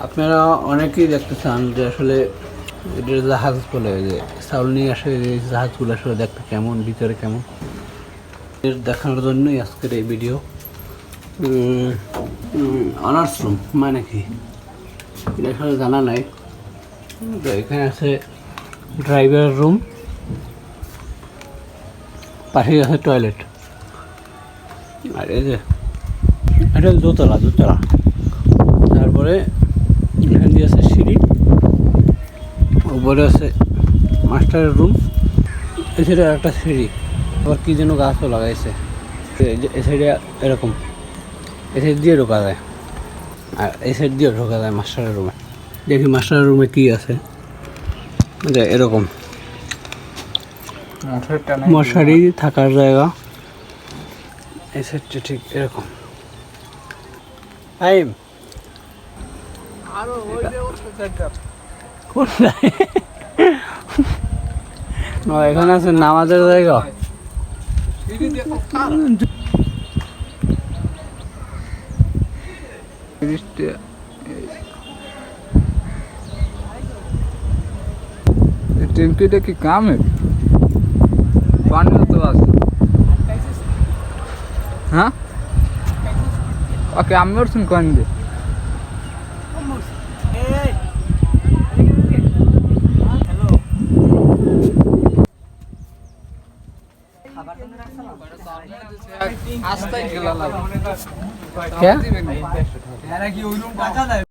আপনারা অনেকেই দেখতে চান যে আসলে এটা জাহাজ বলে যে চাউল নিয়ে আসে, এই জাহাজগুলো আসলে দেখতে কেমন, ভিতরে কেমন, এর দেখানোর জন্যই আজকের এই ভিডিও। অনার্স রুম মানে কি এটা আসলে জানা নাই। তো এখানে আছে ড্রাইভার রুম, পাশেই আছে টয়লেট, আর এই যে এটা দোতলা। তারপরে এখান দিয়ে আছে সিঁড়ি, উপরে আছে মাস্টারের রুম, এছাড়া একটা সিঁড়ি। আবার কি যেন গাছও লাগাইছে এই সাইডে, এরকম এই সাইড দিয়ে ঢোকা যায় আর এই সাইড দিয়ে ঢোকা যায় মাস্টারের রুমে। দেখি মাস্টারের রুমে কি আছে, এরকম মশারি থাকার জায়গা, এই সাইডটা ঠিক এরকম। এখানে আছে নামাজের জায়গা। टेम्पीटा की काम है पानी तो আছে हाँ ओके আমি ওরছুন কোন দে क्या?